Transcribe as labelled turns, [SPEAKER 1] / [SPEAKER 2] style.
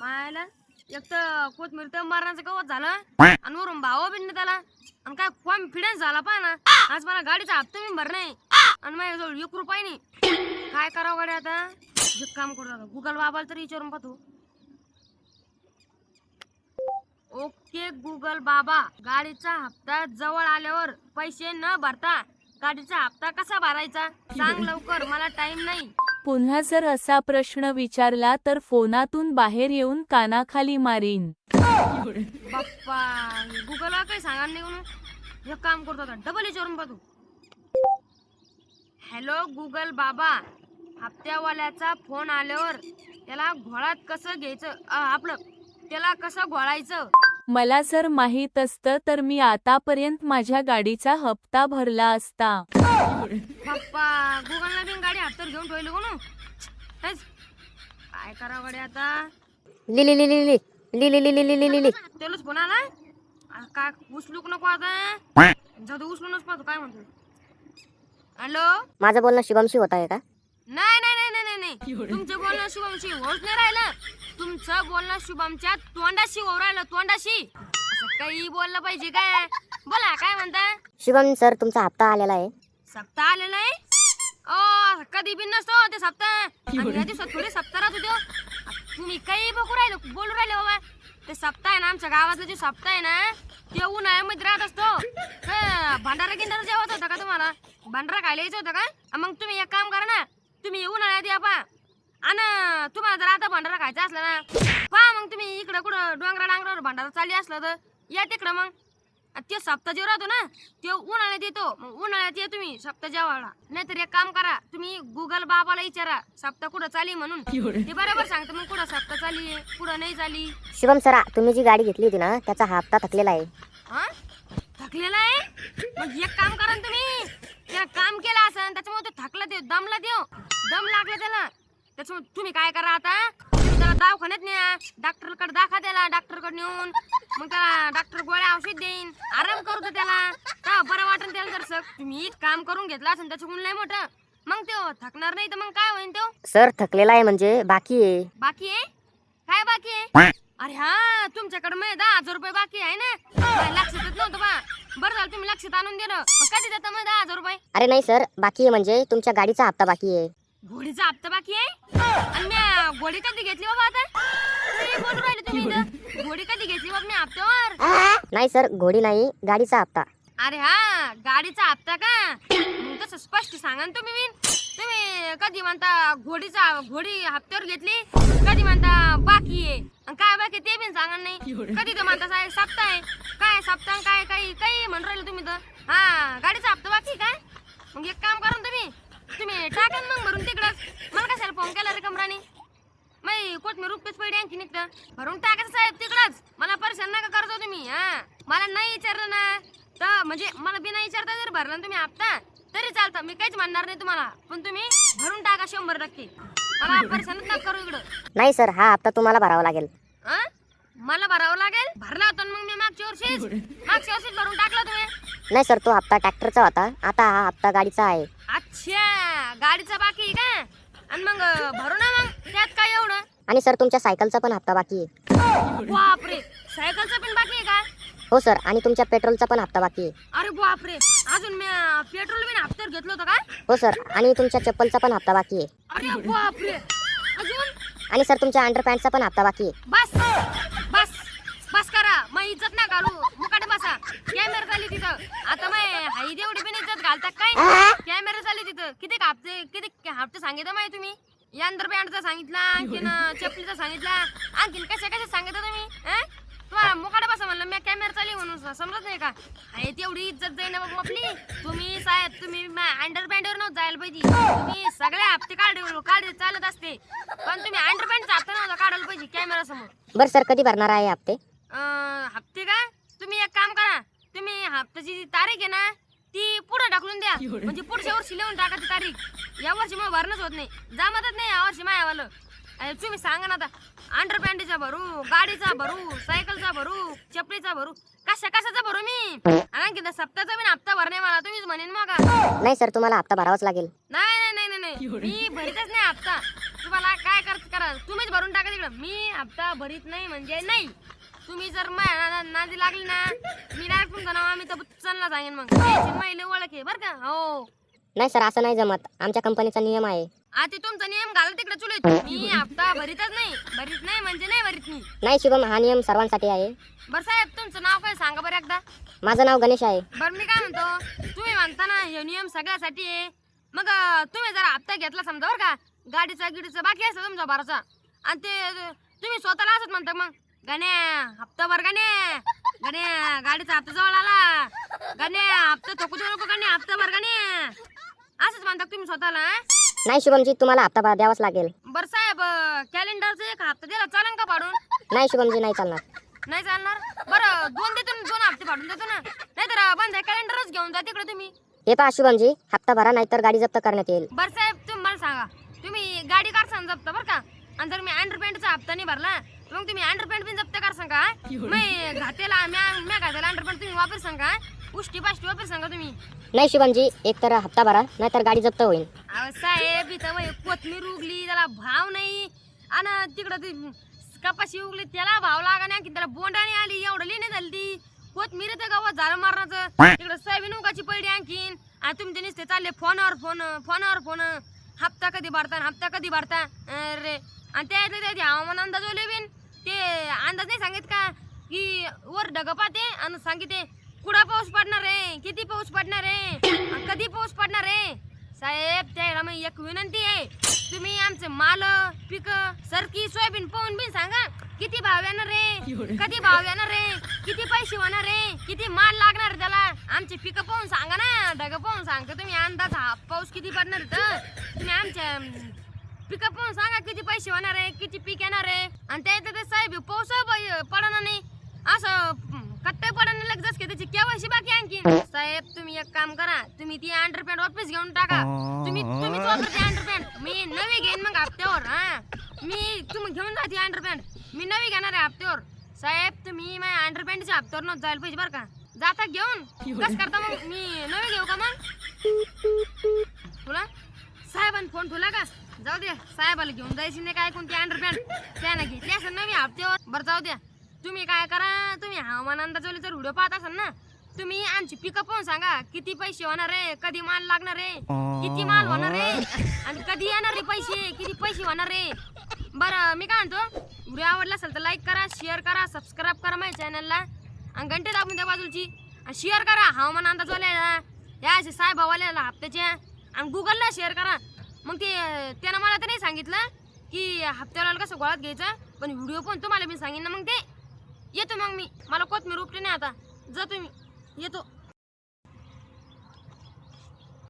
[SPEAKER 1] पाहायला एक तर कोथमीर तर मरणाचं गवत झालं आणि वरून भाव बिन त्याला आणि काय कॉन्फिडन्स झाला पहा ना. आज मला गाडीचा हप्ता मी भर नाही आणि माझ्याजवळ 1 रुपया नाही. काय करावं गाडी आता. एक काम करू आता गुगल बाबाला तरी विचारून पाहतो. ओके गुगल बाबा, गाडीचा हप्ता जवळ आल्यावर पैसे न भरता गाडीचा हप्ता कसा भरायचा सांग लवकर, मला टाइम नाही.
[SPEAKER 2] पुन्हा जर असा प्रश्न विचारला तर फोनातून बाहेर येऊन कानाखाली मारीन.
[SPEAKER 1] बाप्पा गुगलला काही सांगा नाही म्हणून एक काम करतो आता डबल विचारून पाहतो. हॅलो गुगल बाबा, हप्त्यावाल्याचा फोन आल्यावर त्याला घोळात कसं घ्यायचं आपलं त्याला कसं घोळायचं.
[SPEAKER 2] मला जर माहित असतं तर मी आतापर्यंत माझ्या गाडीचा हप्ता भरला असता.
[SPEAKER 1] बाप्पा गुगलला बिन गाडी हप्त्यावर घेऊन ठेवली कोण काय करावं गाडी आता.
[SPEAKER 3] Lily lily lily lily lily lily lily
[SPEAKER 1] त्यालाच फोन आला काय उचलूक नको आता जाऊ उचलूनच पाहतो काय म्हणतो. हॅलो
[SPEAKER 3] माझं बोलणं शुभमशी होत आहे का?
[SPEAKER 1] नाही नाही नाही नाही नाही तुमचं बोलणं शुभमशी होत नाही राहिलं. तुमचं बोलणं शुभमच्या तोंडाशी होऊ राहिलं तोंडाशी. असं काही बोललं पाहिजे काय. बोला काय म्हणता.
[SPEAKER 3] शुभम सर तुमचा हप्ता आलेला आहे.
[SPEAKER 1] सप्ताह आलेला आहे. ओ कधी बिन नसतो ते सप्ताह आणि या दिवसात थोडे सप्ताह राहत होते. तुम्ही काही बघू राहिलो बोलू राहिले बाबा. ते सप्ताह आहे ना आमच्या गावातला जो सप्ताह आहे ना ते उन्हाळ्यामध्ये राहत असतो. भंडारा गिंडारा जेवत होता का तुम्हाला. भंडारा खायला यायचं होतं का. मग तुम्ही एक काम करा ना तुम्ही उन्हाळ्यात या पा आणि तुम्हाला जर आता भंडारा खायचा असला ना पहा मग तुम्ही इकडं कुठं डोंगरावर भंडारा चालली असलं तर या तिकडं. मग ते सप्ताह जेव्हा राहतो ना ते उन्हाळ्यात येतो. मग उन्हाळ्यात या तुम्ही सप्ताह जेवायला. नाहीतर एक काम करा तुम्ही गुगल बाबाला विचारा सप्ताह कुठं चाली म्हणून ते बरोबर सांगतं मग कुठं सप्ताह चाली कुठं नाही चाली.
[SPEAKER 3] शुभम सर तुम्ही जी गाडी घेतली होती ना त्याचा हा हप्ता थकलेला आहे.
[SPEAKER 1] हा थकलेला आहे. मग एक काम करा ना तुम्ही त्याला काम केलं असं त्याच्यामुळे तो थकला ते दमला देव दम लागला त्याला. त्याच्यामुळे तुम्ही काय करा आता त्याला दवाखान्यात न्या डॉक्टरकडे दाखवा त्याला. डॉक्टरकडे नेऊन मग त्याला डॉक्टर गोळ्या औषध देईन आराम करू दे त्याला का बरं वाटेल त्याला. जर तुम्ही काम करून घेतला असेल त्याच्याकडून लय मोठं मग तो थकणार नाही तर मग काय होईल तो.
[SPEAKER 3] सर थकलेला आहे म्हणजे बाकी आहे.
[SPEAKER 1] बाकी आहे काय बाकी आहे. अरे हा तुमच्याकडे मग 10,000 रुपये बाकी आहे ना. लक्षातच नव्हतं बा. बरं झालं तुम्ही लक्षात आणून दिलं. मग कधी देता मग 10,000 रुपये.
[SPEAKER 3] अरे नाही सर बाकी आहे म्हणजे तुमच्या गाडीचा हप्ता बाकी आहे.
[SPEAKER 1] घोडीचा हप्ता बाकी आहे आणि मी घोडी कधी घेतली बाबा आता. काय बोलू राहिले तुम्ही इथं. घोडी कधी घेतली बाबा मी हप्त्यावर.
[SPEAKER 3] नाही सर घोडी नाही गाडीचा हप्ता.
[SPEAKER 1] अरे हा गाडीचा हप्ता का. मग तसं स्पष्ट सांगा ना तुम्ही तुम्ही कधी म्हणता घोडी हप्त्यावर घेतली कधी म्हणता बाकी आहे आणि काय बाकी ते बिन सांगा नाही. कधी तर म्हणता साहेब सप्ताह आहे काय सप्ताह काय काही काही म्हणून राहिले तुम्ही तर. हा गाडीचा हप्ता बाकी काय. मग एक काम करून तुम्ही टाका मग भरून तिकडच. मला कशाला फोन केला रे कमराने. मी कोथमीर रुपयेच पडे आणखी निघतं भरून टाकायचं साहेब तिकडच. मला परेशान नका करतो तुम्ही. हा मला नाही विचारलं ना तर म्हणजे मला बिना विचारता जर भरला तुम्ही हप्ता तरी चालतं मी काहीच म्हणणार नाही तुम्हाला. पण तुम्ही भरून टाका 100%. मला परेशानच नका करू इकडं.
[SPEAKER 3] नाही सर हा हप्ता तुम्हाला भरावा लागेल.
[SPEAKER 1] मला भरावं लागेल. भरला होता मग मी मागच्या वर्षीच भरून टाकला तुम्ही.
[SPEAKER 3] नाही सर तो हप्ता ट्रॅक्टरचा होता आता हा हप्ता गाडीचा आहे.
[SPEAKER 1] अच्छा गाडीचा बाकी आहे का. आणि मग भरू ना मग त्यात काय एवढं.
[SPEAKER 3] आणि सर तुमच्या सायकलचा पण हप्ता बाकी आहे.
[SPEAKER 1] बापरे सायकलचा पण बाकी आहे का.
[SPEAKER 3] हो सर आणि तुमच्या पेट्रोलचा पण हप्ता बाकी आहे.
[SPEAKER 1] अरे बापरे अजून मी पेट्रोल बिन हप्त्यावर घेतलं होतं का.
[SPEAKER 3] हो सर आणि तुमच्या चप्पलचा पण हप्ता बाकी आहे.
[SPEAKER 1] अरे बापरे अजून.
[SPEAKER 3] आणि सर तुमच्या अंडरपॅन्टचा पण हप्ता बाकी आहे.
[SPEAKER 1] बस बस बस करा मग इज्जत ना घालू मुकाटे बसा. कॅमेरा चालली तिथं आता मग हाई तेवढी पण इज्जत घालतात काय. कॅमेरा चालली तिथं किती हप्ते सांगितलं माहिती तुम्ही. या अंडरपॅन्टचा सांगितला आणखीन चपलीचा सांगितला आणखीन कशा सांगितलं तुम्ही. तुम्हाला मुकाटे बसा म्हणलं मी कॅमेरा चालली म्हणून समजत नाही का. हाय तेवढी इज्जत जाईना मग आपली. तुम्ही साहेब तुम्ही अंडरपॅन्टवर नव्हतं जायला पाहिजे. तुम्ही सगळे हप्ते काढे चालत असते पण तुम्ही अंडरपॅन्टचा हप्ता नव्हता काढायला पाहिजे कॅमेरा समोर.
[SPEAKER 3] बरं सर कधी भरणार आहे हप्ते?
[SPEAKER 1] हप्ते का तुम्ही एक काम करा तुम्ही हप्त्याची जी तारीख आहे ना ती पुढे ढकलून द्या म्हणजे पुढच्या वर्षी लिहून टाका ती तारीख. या वर्षी मग भरणंच होत नाही जमतच नाही या वर्षी मायावालं. तुम्ही सांगा ना आता अंडरपॅन्टचा भरू गाडीचा भरू सायकलचा भरू चपलीचा भरू कशाचा भरू मी. आणखी सप्ताहाचा बिन हप्ता भरणे मला तुम्हीच म्हणेन मग.
[SPEAKER 3] नाही सर तुम्हाला हप्ता भरावाच लागेल.
[SPEAKER 1] नाही मी भरीतच नाही हप्ता. नशिबाला काय करा तुम्हीच भरून टाका तिकडं. मी हप्ता भरीत नाही म्हणजे नाही. तुम्ही जर नादी लागली ना मी डायरेक्ट तुमचं नाव आम्ही तर बुच्चनला सांगेन मग. महिला ओळख आहे बरं का. हो
[SPEAKER 3] नाही सर, असं नाही जमत. आमच्या कंपनीचा नियम आहे.
[SPEAKER 1] आता तुमचा नियम घाला तिकडे चुलीत. मी हप्ता भरीतच नाही. भरीत नाही म्हणजे नाही भरीत मी.
[SPEAKER 3] नाही शुभम, हा नियम सर्वांसाठी आहे.
[SPEAKER 1] बरं साहेब तुमचं नाव काय सांगा बरं एकदा.
[SPEAKER 3] माझं नाव गणेश आहे.
[SPEAKER 1] बरं मी काय म्हणतो, तुम्ही म्हणता ना हे नियम सगळ्यासाठी आहे. मग तुम्ही जर हप्ता घेतला समजा बरं का, गाडीचा बाकी असतं तुमचा भराचा, आणि ते तुम्ही स्वतःला असत म्हणता मग गण्या हप्ता भर गण्या गाडीचा हप्ता जवळ आला गण्या हप्ता थोकू देऊ नको गण्या हप्ता भर गण्या असंच म्हणता तुम्ही स्वतःला.
[SPEAKER 3] नाही शुभमजी, तुम्हाला हप्ता द्यावाच लागेल.
[SPEAKER 1] बरं साहेब कॅलेंडरचा एक हप्ता दिला चालेल का पाडून?
[SPEAKER 3] नाही शुभमजी, नाही चालणार.
[SPEAKER 1] नाही चालणार. बरं दोन देतो ना, 2 हप्ते पाडून देतो ना. नाहीतर बंद आहे कॅलेंडरच घेऊन जा तिकडे तुम्ही.
[SPEAKER 3] हे पहा शुभमजी, हप्ता भरा नाहीतर गाडी जप्त करण्यात येईल.
[SPEAKER 1] बरं साहेब तुम्ही मला सांगा, तुम्ही गाडी काढसान जप्त बरं का, आणि जर मी अंडरपॅन्टचा हप्ता नाही भरला तर मग तुम्ही अंडरपॅन्ट पण जप्त करसान का? मी घातेला म्या घातेला अंडरपॅन्ट तुम्ही वापर सांगा, उष्टी पाष्टी वापर सांगा तुम्ही.
[SPEAKER 3] नाही शुभमजी, एक तर हप्ता भरा नाहीतर गाडी जप्त होईल.
[SPEAKER 1] अहो साहेब इथं मग कोथमीर उगली त्याला भाव नाही, आणि तिकडं ती कपाशी उगली त्याला भाव लागा नाही, आणखी त्याला बोंडाने आली एवढं लिहिणे झाली ती कोथमीर तर गावात झालं मारण्याचं. तिकडं सोयाबीन उगाची पडली आणखीन, आणि तुमचे नुसते चालले फोनवर फोन हप्ता कधी भरता अरे. आणि त्या हवामान अंदाज ओले बिन ते अंदाज नाही सांगित का की वर ढग पाहते आणि सांगिते कुठं पाऊस पडणार आहे, किती पाऊस पडणार आहे, कधी पाऊस पडणार आहे. साहेब त्याला मग एक विनंती आहे, तुम्ही आमचे माल पीक सरकी सोयाबीन पाहून बिन सांगा किती भाव येणार आहे, कधी भाव येणार आहे, किती पैसे होणार आहे, किती माल लागणार आहे त्याला. आमचे पीक पाहून सांगा ना, ढग पाहून सांगतो तुम्ही अंदाज हा पाऊस किती पडणार आहे तर तुम्ही आमच्या पीक पाहून सांगा किती पैसे होणार आहे, किती पीक येणार आहे. आणि त्याचं ते साहेब पाऊस पडणार नाही असं कट्टे पडणार लगेच की त्याची केवायसी बाकी आणखी. साहेब तुम्ही एक काम करा, तुम्ही ती अंडरपॅन्ट वापस घेऊन टाका. तुम्हीच वापरते अंडरपॅन्ट, मी नवी घेईन मग हप्त्यावर. तुम्ही घेऊन जा ती अंडरपॅन्ट, मी नवी घेणार आहे हप्त्यावर. साहेब तुम्ही माझ्या अंडरपॅन्टच्या हप्त्यावर न जायला पाहिजे बरं का. जाता घेऊन कस करता मग, मी नवी घेऊ का मग? तुला साहेबांनी फोन ठेवला का? जाऊ द्या, साहेबाला घेऊन जायची नाही काय कोणती अंडरपॅन्ट, त्यानं घेतली असं नवी हप्त्यावर. बरं जाऊ द्या, तुम्ही काय करा, तुम्ही हवामान अंदाजावले जर व्हिडिओ पाहत असाल ना, तुम्ही आमची पिकअप पाहून सांगा किती पैसे होणार आहे, कधी माल लागणार आहे, किती माल होणार आहे, आणि कधी येणार आहे पैसे, किती पैसे होणार आहे. बरं मी काय म्हणतो, व्हिडिओ आवडला असेल तर लाईक करा, शेअर करा, सबस्क्राईब करा माझ्या चॅनलला, आणि घंटे दाबून त्या बाजूची, आणि शेअर करा हवामान अंदाजवाल्याला, या असे साहेबवाल्याला हप्त्याच्या, आणि गुगलला शेअर करा. मग ते त्यानं मला तर नाही सांगितलं की हप्त्याला कसं गोळात घ्यायचं, पण व्हिडिओ पण तुम्हाला मी सांगेन ना. मग ते येतो मग मी, मला कोथमीर उपटे नाही आता, जा तुम्ही, येतो.